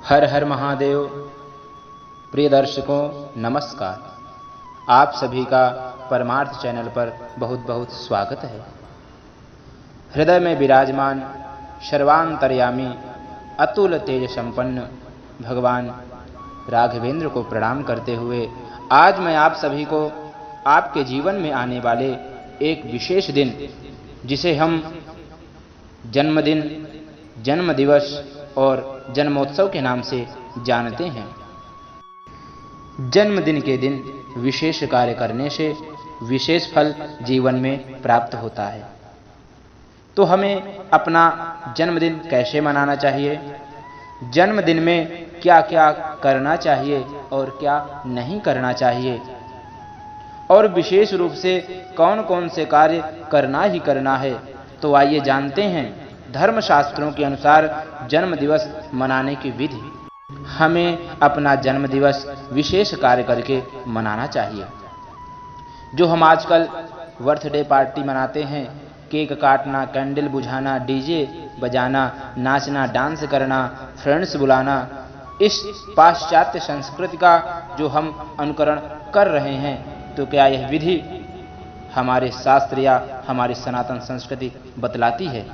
हर हर महादेव। प्रिय दर्शकों नमस्कार। आप सभी का परमार्थ चैनल पर बहुत बहुत स्वागत है। हृदय में विराजमान सर्वांतर्यामी अतुल तेज संपन्न भगवान राघवेंद्र को प्रणाम करते हुए आज मैं आप सभी को आपके जीवन में आने वाले एक विशेष दिन, जिसे हम जन्मदिन, जन्म दिवस और जन्मोत्सव के नाम से जानते हैं। जन्मदिन के दिन विशेष कार्य करने से विशेष फल जीवन में प्राप्त होता है। तो हमें अपना जन्मदिन कैसे मनाना चाहिए, जन्मदिन में क्या क्या करना चाहिए और क्या नहीं करना चाहिए, और विशेष रूप से कौन कौन से कार्य करना ही करना है, तो आइए जानते हैं धर्मशास्त्रों के अनुसार जन्म दिवस मनाने की विधि। हमें अपना जन्म दिवस विशेष कार्य करके मनाना चाहिए। जो हम आजकल बर्थडे पार्टी मनाते हैं, केक काटना, कैंडल बुझाना, डीजे बजाना, नाचना, डांस करना, फ्रेंड्स बुलाना, इस पाश्चात्य संस्कृति का जो हम अनुकरण कर रहे हैं, तो क्या यह विधि हमारे शास्त्र या हमारी सनातन संस्कृति बतलाती है?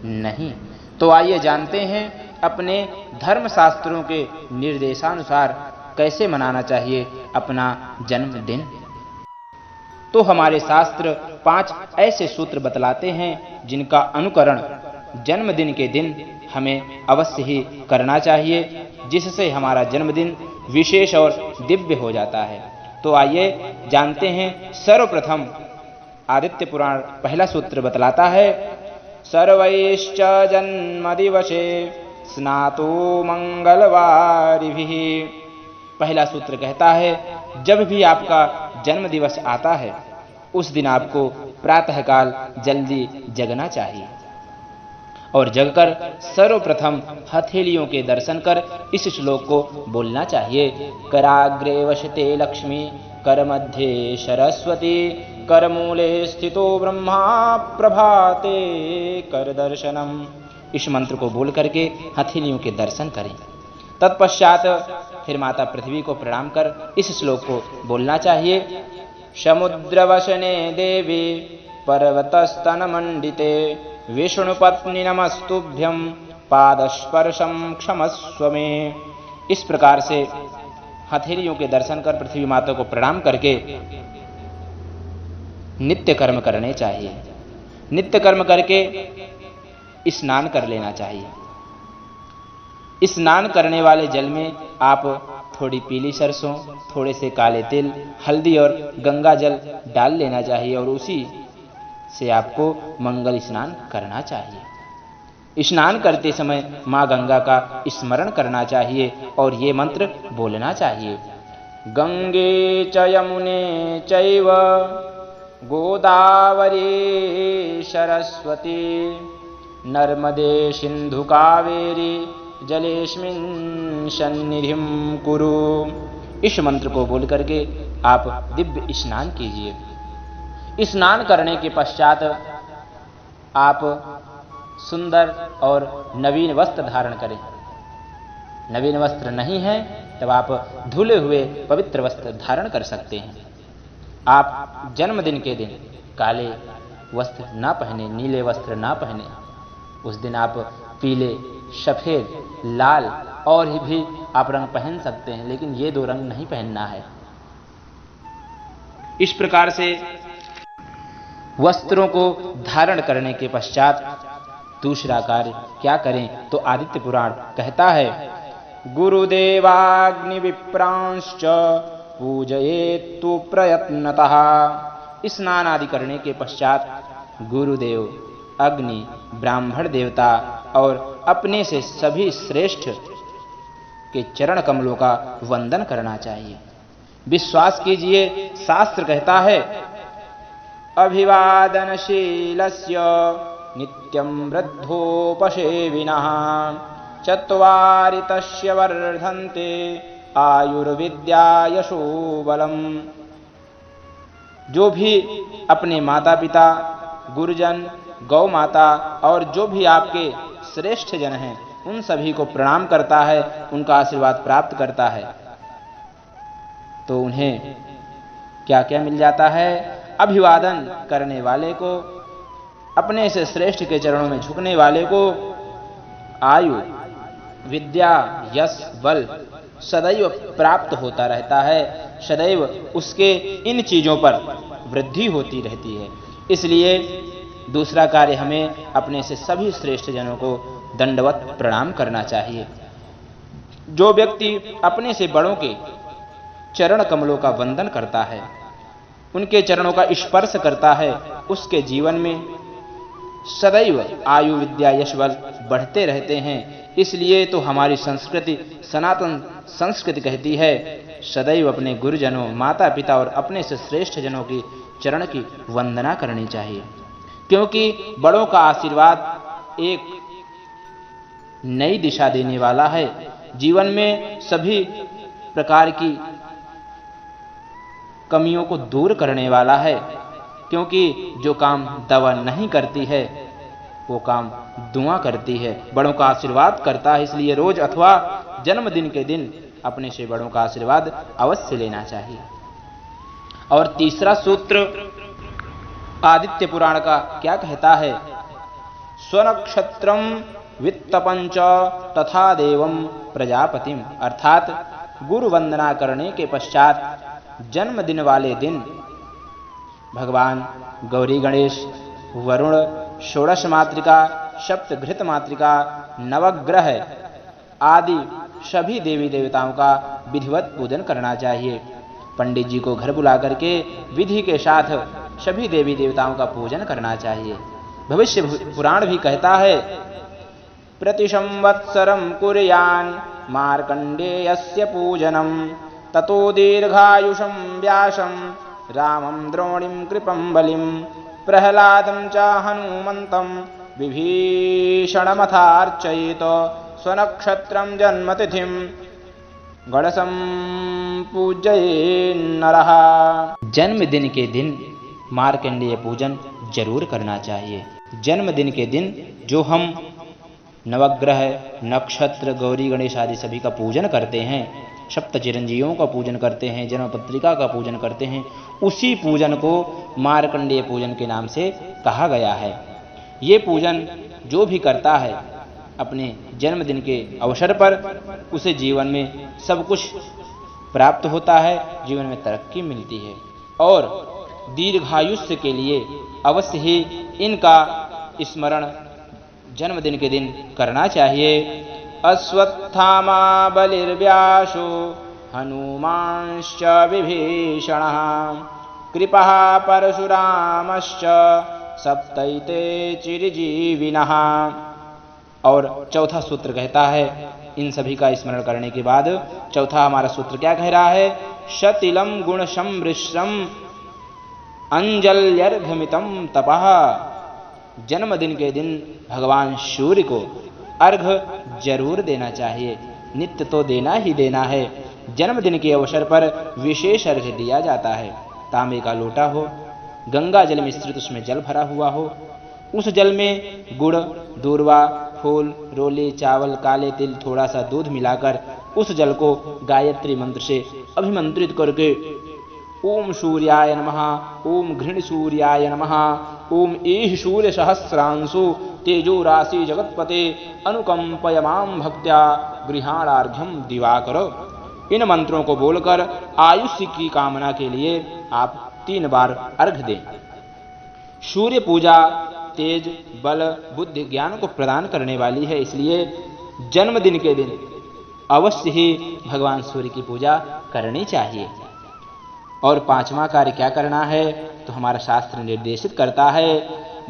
नहीं। तो आइए जानते हैं अपने धर्मशास्त्रों के निर्देशानुसार कैसे मनाना चाहिए अपना जन्मदिन। तो हमारे शास्त्र 5 ऐसे सूत्र बतलाते हैं जिनका अनुकरण जन्मदिन के दिन हमें अवश्य ही करना चाहिए, जिससे हमारा जन्मदिन विशेष और दिव्य हो जाता है। तो आइए जानते हैं। सर्वप्रथम आदित्य पुराण पहला सूत्र बतलाता है, सर्वैश्च जन्मदिवसे स्नातो मंगलवारिभिः। पहला सूत्र कहता है, जब भी आपका जन्म दिवस आता है उस दिन आपको प्रातःकाल जल्दी जगना चाहिए और जगकर सर्वप्रथम हथेलियों के दर्शन कर इस श्लोक को बोलना चाहिए, कराग्रे वसते लक्ष्मी, कर मध्ये सरस्वती, कर मूले स्थितो ब्रह्मा, प्रभाते कर दर्शनम। इस मंत्र को बोल करके हथेलियों के दर्शन करें। तत्पश्चात फिर माता पृथ्वी को प्रणाम कर इस श्लोक को बोलना चाहिए, समुद्रवसने देवी, पर्वतस्तन मंडिते, विष्णुपत्नी नमस्तुभ्यं, पादस्पर्शं क्षमस्व मे। इस प्रकार से हथेलियों के दर्शन कर पृथ्वी माता को प्रणाम करके नित्य कर्म करने चाहिए। नित्य कर्म करके स्नान कर लेना चाहिए। स्नान करने वाले जल में आप थोड़ी पीली सरसों, थोड़े से काले तिल, हल्दी और गंगा जल डाल लेना चाहिए और उसी से आपको मंगल स्नान करना चाहिए। स्नान करते समय माँ गंगा का स्मरण करना चाहिए और ये मंत्र बोलना चाहिए, गंगे च यमुने चैव गोदावरी सरस्वती, नर्मदे सिंधु कावेरी, जलेस्मिन् सन्निधिं कुरु। इस मंत्र को बोल करके आप दिव्य स्नान कीजिए। स्नान करने के पश्चात आप सुंदर और नवीन वस्त्र धारण करें। नवीन वस्त्र नहीं है तब आप धुले हुए पवित्र वस्त्र धारण कर सकते हैं। आप जन्मदिन के दिन काले वस्त्र ना पहने, नीले वस्त्र ना पहने। उस दिन आप पीले, सफेद, लाल और भी आप रंग पहन सकते हैं, लेकिन ये 2 रंग नहीं पहनना है। इस प्रकार से वस्त्रों को धारण करने के पश्चात दूसरा कार्य क्या करें, तो आदित्य पुराण कहता है, गुरुदेवाग्नि विप्रांश्च पूजयेत्तु प्रयत्नतः। स्नान आदि करने के पश्चात गुरुदेव, अग्नि, ब्राह्मण देवता और अपने से सभी श्रेष्ठ के चरण कमलों का वंदन करना चाहिए। विश्वास कीजिए, शास्त्र कहता है, अभिवादनशीलस्य नित्यं वृद्धोपसेविनः, चत्वारि तस्य वर्धन्ते आयुर्विद्या यशो बलम्। जो भी अपने माता पिता, गुरुजन, गौ माता और जो भी आपके श्रेष्ठ जन हैं उन सभी को प्रणाम करता है, उनका आशीर्वाद प्राप्त करता है, तो उन्हें क्या क्या मिल जाता है? अभिवादन करने वाले को, अपने से श्रेष्ठ के चरणों में झुकने वाले को आयु, विद्या, यश, बल सदैव प्राप्त होता रहता है। सदैव उसके इन चीजों पर वृद्धि होती रहती है। इसलिए दूसरा कार्य हमें अपने से सभी श्रेष्ठ जनों को दंडवत प्रणाम करना चाहिए। जो व्यक्ति अपने से बड़ों के चरण कमलों का वंदन करता है, उनके चरणों का स्पर्श करता है, उसके जीवन में सदैव आयु, विद्या, यश, बल बढ़ते रहते हैं। इसलिए तो हमारी संस्कृति, सनातन संस्कृति कहती है सदैव अपने गुरुजनों, माता पिता और अपने से श्रेष्ठ जनों की चरण की वंदना करनी चाहिए, क्योंकि बड़ों का आशीर्वाद एक नई दिशा देने वाला है। जीवन में सभी प्रकार की कमियों को दूर करने वाला है, क्योंकि जो काम दवा नहीं करती है वो काम दुआ करती है, बड़ों का आशीर्वाद करता है। इसलिए रोज अथवा जन्मदिन के दिन अपने से बड़ों का आशीर्वाद अवश्य लेना चाहिए। और तीसरा सूत्र आदित्य पुराण का क्या कहता है? स्वनक्षत्रम वित्तपंच तथा देवम प्रजापतिम, अर्थात गुरु वंदना करने के पश्चात जन्मदिन वाले दिन भगवान गौरी गणेश, वरुण, षोडश मातृका, सप्तघृत मातृका, नवग्रह आदि सभी देवी देवताओं का विधिवत पूजन करना चाहिए। पंडित जी को घर बुला करके विधि के साथ सभी देवी देवताओं का पूजन करना चाहिए। भविष्य पुराण भी कहता है प्रति संवत्सरम कुर्यान् मार्कंडेयस्य पूजनम ततो दीर्घायुषं व्यासं रामं द्रोणीं कृपं बलिं प्रहलादं च हनुमन्तं विभीषणमथार्चयेत स्वनक्षत्रं जन्मतिथिं गणसं पूजयेन्नरः। जन्मदिन के दिन मार्कंडेय पूजन जरूर करना चाहिए। जन्मदिन के दिन जो हम नवग्रह, नक्षत्र, गौरी गणेश आदि सभी का पूजन करते हैं, सप्त चिरंजीवियों का पूजन करते हैं, जन्म पत्रिका का पूजन करते हैं, उसी पूजन को मार्कंडेय पूजन के नाम से कहा गया है। ये पूजन जो भी करता है अपने जन्मदिन के अवसर पर, उसे जीवन में सब कुछ प्राप्त होता है, जीवन में तरक्की मिलती है। और दीर्घायुष्य के लिए अवश्य ही इनका स्मरण जन्मदिन के दिन करना चाहिए। अश्वत्थामा बलिर्व्यासो हनुमांश्च विभीषणः कृपः परशुरामश्च सप्तैते चिरजीविनः। और चौथा सूत्र कहता है, इन सभी का स्मरण करने के बाद चौथा हमारा सूत्र क्या कह रहा है? शतिलम गुण संवृश्रम अंजल्यर्घमितम तपः। जन्मदिन के दिन भगवान सूर्य को अर्घ जरूर देना चाहिए, नित्य तो देना ही देना है। जन्मदिन के अवसर पर विशेष अर्घ दिया जाता है। तांबे का लोटा हो, गंगा जल मिश्रित उसमें जल भरा हुआ हो, उस जल में गुड़, दूर्वा, फूल, रोले, चावल, काले तिल, थोड़ा सा दूध मिलाकर उस जल को गायत्री मंत्र से अभिमंत्रित करके ओम सूर्याय नमः, ओम घृण सूर्याय नमः, ओम एह सूर्य सहस्रांशु तेजो राशि जगतपते अनुकंपयमां भक्त्या गृहाणार्घ्यम दिवाकर। इन मंत्रों को बोलकर आयुष्य की कामना के लिए आप 3 बार अर्घ दें। सूर्य पूजा तेज, बल, बुद्धि, ज्ञान को प्रदान करने वाली है, इसलिए जन्मदिन के दिन अवश्य ही भगवान सूर्य की पूजा करनी चाहिए। और 5वां कार्य क्या करना है? तो हमारा शास्त्र निर्देशित करता है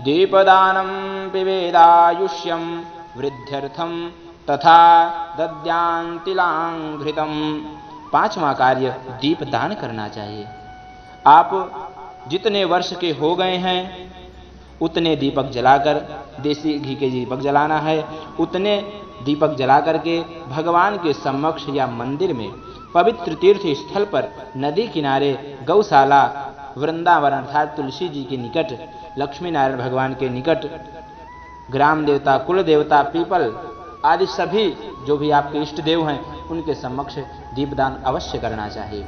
दीपदानम पिबेदायुष्यम वृद्ध्यर्थम तथा दद्यांतिलांघृतम। 5वां कार्य दीपदान करना चाहिए। आप जितने वर्ष के हो गए हैं उतने दीपक जलाकर, देसी घी के दीपक जलाना है, उतने दीपक जला करके भगवान के सम्मुख या मंदिर में, पवित्र तीर्थ स्थल पर, नदी किनारे, गौशाला, वृंदावन अर्थात तुलसी जी के निकट, लक्ष्मी नारायण भगवान के निकट, ग्राम देवता, कुल देवता, पीपल आदि सभी जो भी आपके इष्ट देव हैं उनके समक्ष दीपदान अवश्य करना चाहिए।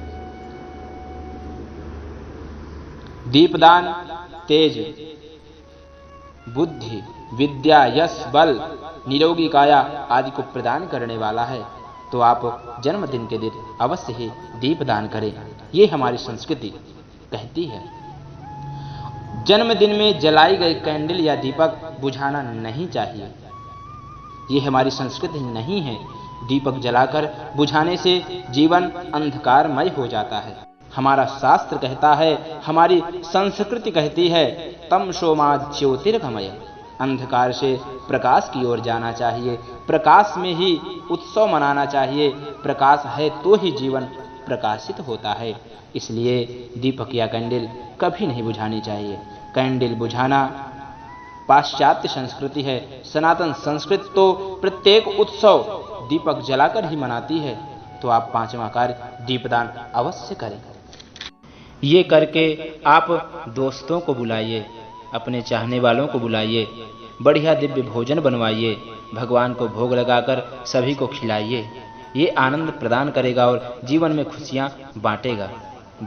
दीपदान तेज, बुद्धि, विद्या, यश, बल, निरोगी काया आदि को प्रदान करने वाला है। तो आप जन्मदिन के दिन अवश्य ही दीपदान करें, ये हमारी संस्कृति कहती है। जन्मदिन में जलाई गई कैंडल या दीपक बुझाना नहीं चाहिए, ये हमारी संस्कृति नहीं है। दीपक जलाकर बुझाने से जीवन अंधकारमय हो जाता है। हमारा शास्त्र कहता है, हमारी संस्कृति कहती है, तमसो मा ज्योतिर्गमय, अंधकार से प्रकाश की ओर जाना चाहिए, प्रकाश में ही उत्सव मनाना चाहिए। प्रकाश है तो ही जीवन प्रकाशित होता है। इसलिए दीपक या कैंडल कभी नहीं बुझानी चाहिए। कैंडल बुझाना पाश्चात्य संस्कृति है। सनातन संस्कृति तो प्रत्येक उत्सव दीपक जलाकर ही मनाती है। तो आप पांचवा कार्य दीपदान अवश्य करें। ये करके आप दोस्तों को बुलाइए, अपने चाहने वालों को बुलाइए, बढ़िया दिव्य भोजन बनवाइए, भगवान को भोग लगाकर सभी को खिलाइए। ये आनंद प्रदान करेगा और जीवन में खुशियां बांटेगा,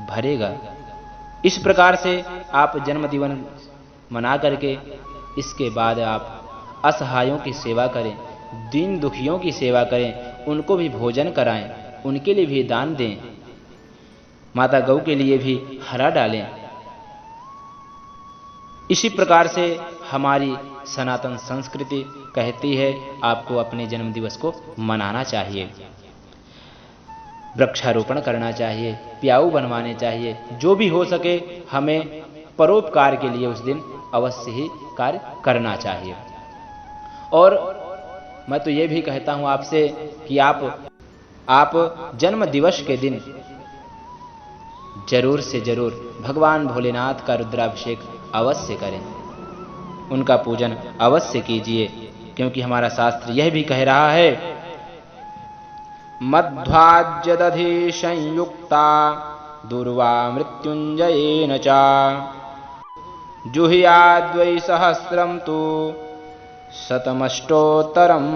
भरेगा। इस प्रकार से आप जन्मदिन मना करके इसके बाद आप असहायों की सेवा करें, दीन दुखियों की सेवा करें, उनको भी भोजन कराएं, उनके लिए भी दान दें, माता गौ के लिए भी हरा डालें। इसी प्रकार से हमारी सनातन संस्कृति कहती है आपको अपने जन्म दिवस को मनाना चाहिए, वृक्षारोपण करना चाहिए, प्याऊ बनवाने चाहिए। जो भी हो सके हमें परोपकार के लिए उस दिन अवश्य ही कार्य करना चाहिए। और मैं तो ये भी कहता हूं आपसे कि आप जन्म दिवस के दिन जरूर से जरूर भगवान भोलेनाथ का रुद्राभिषेक अवश्य करें, उनका पूजन अवश्य कीजिए, क्योंकि हमारा शास्त्र यह भी कह रहा है, मध्वाज्य दधि संयुक्ता दुर्वा मृत्युंजयेन च जुह्याद्वै सहस्रम तु शतमष्टोत्तरम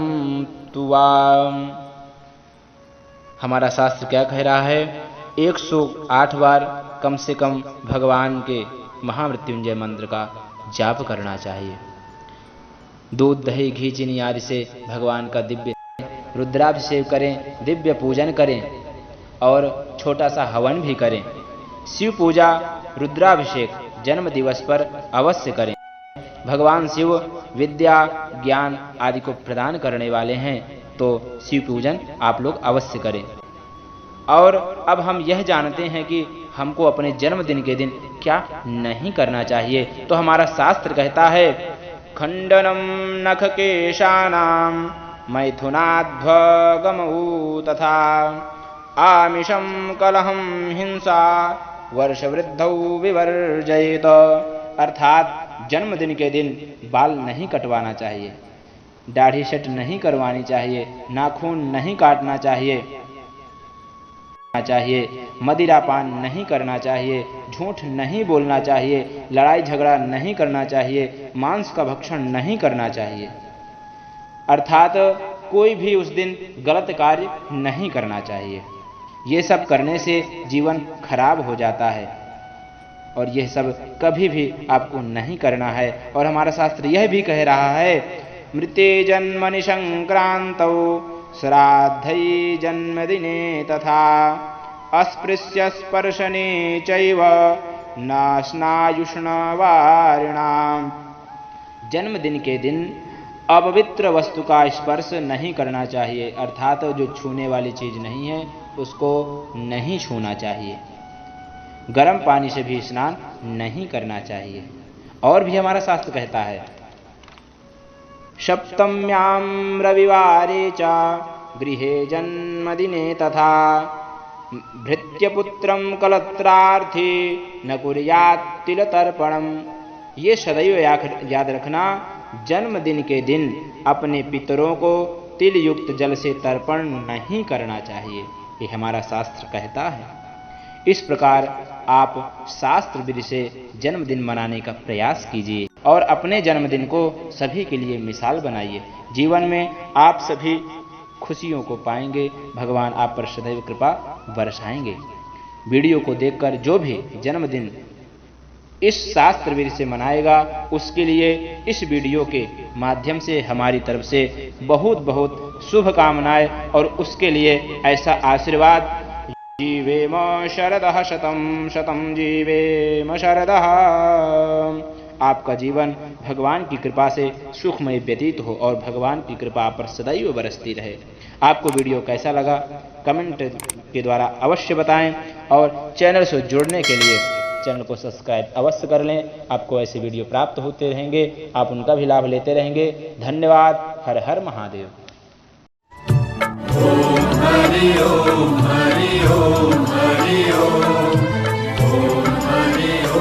तुवा। हमारा शास्त्र क्या कह रहा है? 108 बार कम से कम भगवान के महामृत्युंजय मंत्र का जाप करना चाहिए। दूध, दही, घी, चीनी आदि से भगवान का दिव्य रुद्राभिषेक करें, दिव्य पूजन करें और छोटा सा हवन भी करें। शिव पूजा, रुद्राभिषेक जन्म दिवस पर अवश्य करें। भगवान शिव विद्या, ज्ञान आदि को प्रदान करने वाले हैं, तो शिव पूजन आप लोग अवश्य करें। और अब हम यह जानते हैं कि हमको अपने जन्मदिन के दिन क्या नहीं करना चाहिए। तो हमारा शास्त्र कहता है, खंडनम नख केशानाम मैथुनाध्वगमऊ तथा आमिषम कलहम हिंसा वर्षवृद्धौ विवर्जयेत। अर्थात जन्मदिन के दिन बाल नहीं कटवाना चाहिए, दाढ़ी सेट नहीं करवानी चाहिए, नाखून नहीं काटना चाहिए, मदिरापान नहीं करना चाहिए, झूठ नहीं बोलना चाहिए, लड़ाई झगड़ा नहीं करना चाहिए, मांस का भक्षण नहीं करना चाहिए। अर्थात कोई भी उस दिन गलत कार्य नहीं करना चाहिए। ये सब करने से जीवन खराब हो जाता है और यह सब कभी भी आपको नहीं करना है। और हमारा शास्त्र यह भी कह रहा है, मृते जन्मनि संक्रांतौ श्राद्धै जन्मदिने तथा अस्पृश्य स्पर्शने चैव नास्नायुष्णवारिणाम। जन्मदिन के दिन अपवित्र वस्तु का स्पर्श नहीं करना चाहिए, अर्थात जो छूने वाली चीज नहीं है उसको नहीं छूना चाहिए। गर्म पानी से भी स्नान नहीं करना चाहिए। और भी हमारा शास्त्र कहता है, सप्तम्यां रविवारे च गृहे जन्मदिने तथा भृत्यपुत्रं कलत्रार्थी न कुर्यात् तिलतर्पणम्। ये सदैव याद रखना, जन्मदिन के दिन अपने पितरों को तिल युक्त जल से तर्पण नहीं करना चाहिए, ये हमारा शास्त्र कहता है। इस प्रकार आप शास्त्र विधि से जन्मदिन मनाने का प्रयास कीजिए। और अपने जन्मदिन को सभी के लिए मिसाल बनाइए। जीवन में आप सभी खुशियों को पाएंगे, भगवान आप पर सदैव कृपा बरसाएंगे। वीडियो को देखकर जो भी जन्मदिन इस शास्त्र विधि से मनाएगा, उसके लिए इस वीडियो के माध्यम से हमारी तरफ से बहुत बहुत शुभकामनाएं और उसके लिए ऐसा आशीर्वाद। जीवेम शरदः शतं शतं जीवेम शरदः। आपका जीवन भगवान की कृपा से सुखमय व्यतीत हो और भगवान की कृपा आप पर सदैव बरसती रहे। आपको वीडियो कैसा लगा कमेंट के द्वारा अवश्य बताएं और चैनल से जुड़ने के लिए चैनल को सब्सक्राइब अवश्य कर लें। आपको ऐसे वीडियो प्राप्त होते रहेंगे, आप उनका भी लाभ लेते रहेंगे। धन्यवाद। हर हर महादेव। ओम हरि ओम हरि ओम हरि ओम।